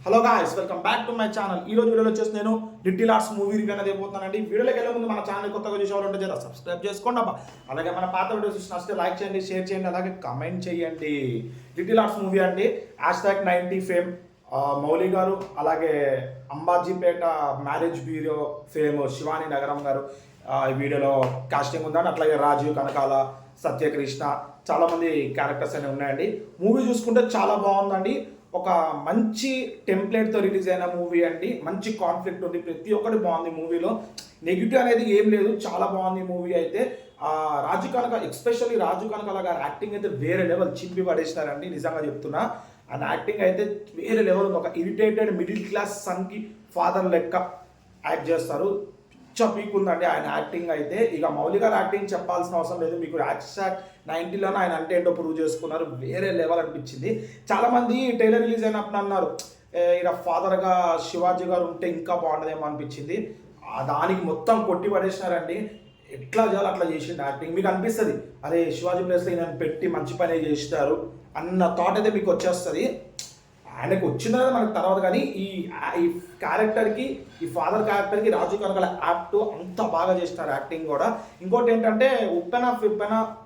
Hello guys, welcome back to my channel. ఈ రోజు వీడియోలో వచ్చేసి నేను లిటిల్ ఆర్ట్స్ మూవీ రివ్యూ అనేది అయిపోతున్నానండి. వీడియోలోకి వెళ్ళే ముందు మన ఛానల్ కొత్తగా చూసేవాళ్ళు ఉంటే సబ్స్క్రైబ్ చేసుకోండి అబ్బా. అలాగే మన పాత వీడియోస్ నచ్చితే లైక్ చేయండి, షేర్ చేయండి, అలాగే కమెంట్ చేయండి. లిటిల్ ఆర్ట్స్ మూవీ అండి, #90 ఫేమ్ మౌలి గారు, అలాగే Ambajipeta marriage bureau fame Shivani నగరం గారు ఈ వీడియోలో కాస్టింగ్ ఉందని. అట్లాగే రాజీవ్ కనకాల, సత్యకృష్ణ, చాలామంది క్యారెక్టర్స్ అనేవి ఉన్నాయండి. మూవీ చూసుకుంటే చాలా బాగుందండి. ఒక మంచి టెంప్లెట్తో రిలీజ్ అయిన మూవీ అండి. మంచి కాన్ఫ్లిక్ట్ ఉంది, ప్రతి ఒక్కటి బాగుంది మూవీలో. నెగిటివ్ అనేది ఏం లేదు, చాలా బాగుంది మూవీ అయితే. రాజు కనక, ఎస్పెషల్లీ రాజు కనకాల గారు యాక్టింగ్ అయితే వేరే లెవెల్, చింపి పడేసినారండి. నిజంగా చెప్తున్నా, ఆయన యాక్టింగ్ అయితే వేరే లెవెల్ ఉంది. ఒక ఇరిటేటెడ్ మిడిల్ క్లాస్ సన్కి ఫాదర్ లెక్క యాక్ట్ చేస్తారు. పీక్ ఉందండి ఆయన యాక్టింగ్ అయితే. ఇక మౌలి గారు యాక్టింగ్ చెప్పాల్సిన అవసరం లేదు, మీకు #90లోనే ఆయన అంటే ఏంటో ప్రూవ్ చేసుకున్నారు. వేరే లెవెల్ అనిపించింది. చాలామంది ట్రైలర్ రిలీజ్ అయినప్పుడు అన్నారు ఇలా ఫాదర్గా శివాజీ గారు ఉంటే ఇంకా బాగుండదేమో అనిపించింది. దానికి మొత్తం కొట్టి పడేసినారండి. ఎట్లా చేయాలో అట్లా చేసిండు యాక్టింగ్. మీకు అనిపిస్తుంది అరే శివాజీ ప్లేస్లో ఈయన పెట్టి మంచి పనే చేస్తారు అన్న థాట్ అయితే మీకు వచ్చేస్తుంది. ఆయనకు వచ్చిందా మనకు తర్వాత, కానీ ఈ క్యారెక్టర్కి, ఈ ఫాదర్ క్యారెక్టర్కి రాజు కనకాల యాక్ట్ అంత బాగా చేసినారు యాక్టింగ్ కూడా. ఇంకోటి ఏంటంటే ఉప్పెన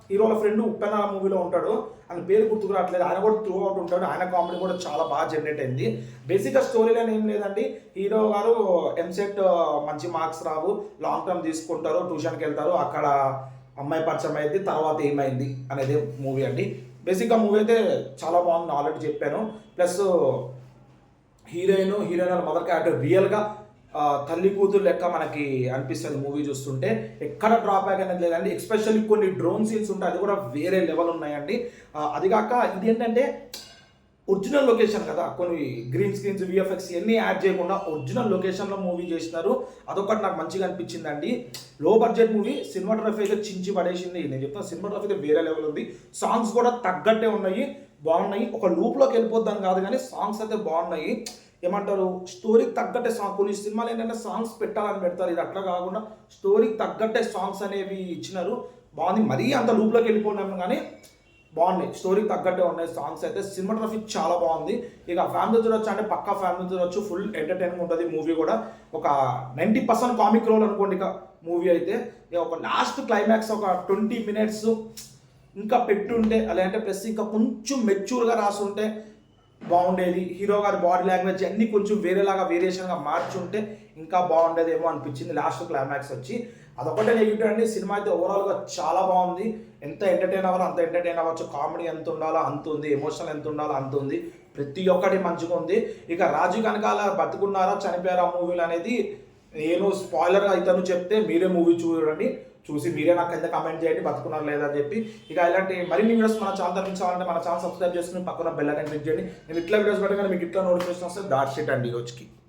హీరోల ఫ్రెండ్ ఉప్పెన మూవీలో ఉంటాడు, ఆయన పేరు గుర్తుకు రావట్లేదు. ఆయన కూడా త్రూ అవుట్ ఉంటాడు. ఆయన కామెడీ కూడా చాలా బాగా జనరేట్ అయింది. బేసిక్గా స్టోరీ లైన్ ఏం లేదండి. హీరో గారు ఎంసెట్ మంచి మార్క్స్ రావు, లాంగ్ టర్మ్ తీసుకుంటారు, ట్యూషన్కి వెళ్తారు, అక్కడ అమ్మాయి పరిచయం అయింది, తర్వాత ఏమైంది అనేది మూవీ అండి. బేసిక్గా మూవీ అయితే చాలా బాగుంది, ఆల్రెడీ చెప్పాను. ప్లస్ హీరోయిన్ మదర్ క్యారెక్టర్ రియల్గా తల్లి కూతురు లెక్క మనకి అనిపిస్తుంది మూవీ చూస్తుంటే. ఎక్కడ డ్రాప్ బ్యాక్ అనేది లేదండి. ఎస్పెషల్లీ కొన్ని డ్రోన్ సీన్స్ ఉంటాయి, అది కూడా వేరే లెవెల్ ఉన్నాయండి. అది కాక ఇది ఏంటంటే ఒరిజినల్ లొకేషన్ కదా, కొన్ని గ్రీన్ స్క్రీన్స్, విఎఫ్ఎక్స్ ఇవన్నీ యాడ్ చేయకుండా ఒరిజినల్ లొకేషన్లో మూవీ చేసినారు. అదొకటి నాకు మంచిగా అనిపించిందండి. లో బడ్జెట్ మూవీ, సినిమాటోగ్రఫీ అయితే చించి పడేసింది. నేను చెప్తాను, సినిమాటోగ్రఫీ అయితే వేరే లెవెల్ ఉంది. సాంగ్స్ కూడా తగ్గట్టే ఉన్నాయి, బాగున్నాయి. ఒక లూప్లోకి వెళ్ళిపోద్దాం కాదు, కానీ సాంగ్స్ అయితే బాగున్నాయి. ఏమంటారు, స్టోరీకి తగ్గట్టే సాంగ్. కొన్ని సినిమాలు ఏంటంటే సాంగ్స్ పెట్టాలని పెడతారు, ఇది అట్లా కాకుండా స్టోరీకి తగ్గట్టే సాంగ్స్ అనేవి ఇచ్చినారు. బాగుంది. మరీ అంత లూప్లోకి వెళ్ళిపోయినాము కానీ బాగున్నాయి, స్టోరీకి తగ్గట్టే ఉన్నాయి సాంగ్స్ అయితే. సినిమాటోగ్రఫీ చాలా బాగుంది. ఇక ఫ్యామిలీ చూడొచ్చు అంటే పక్కా ఫ్యామిలీ చూడొచ్చు, ఫుల్ ఎంటర్టైన్మెంట్ ఉంటుంది మూవీ కూడా. ఒక 90% కామిక్ రోల్ అనుకోండి ఇక మూవీ అయితే. ఇక ఒక లాస్ట్ క్లైమాక్స్ ఒక 20 minutes ఇంకా పెట్టుంటే, అలాంటి ప్లస్ ఇంకా కొంచెం మెచ్యూర్గా రాసుంటే బాగుండేది. హీరో గారి బాడీ లాంగ్వేజ్ అన్నీ కొంచెం వేరేలాగా వేరియేషన్గా మార్చుంటే ఇంకా బాగుండేదేమో అనిపించింది లాస్ట్ క్లైమాక్స్ వచ్చి. అదొకటే నెగిటివ్ అండి. సినిమా అయితే ఓవరాల్గా చాలా బాగుంది. ఎంత ఎంటర్టైన్ అవ్వాలో అంత ఎంటర్టైన్ అవ్వచ్చు. కామెడీ ఎంత ఉండాలో అంత ఉంది, ఎమోషనల్ ఎంత ఉండాలో అంత ఉంది, ప్రతి ఒక్కటి మంచిగా ఉంది. ఇక రాజు కనకాల బతుకున్నారా చనిపోయారా మూవీలు అనేది నేను స్పాయిలర్గా ఇతను చెప్తే మీరే మూవీ చూడండి, చూసి మీరే నాకు కింద కమెంట్ చేయండి బతుకున్నారు లేదా అని చెప్పి. ఇక ఇలాంటి మరిన్ని వీడియోస్ మన ఛానల్ తరలించాలంటే మన ఛానల్ సబ్స్క్రైబ్ చేసుకుని పక్కన బెల్ ఐకాన్ క్లిక్ చేయండి. నేను ఇట్లా వీడియోస్ పెట్టగానే మీకు ఇట్లా నోటిఫికేషన్ వస్తే దాట్ షీట్ అండి ఈరోజుకి.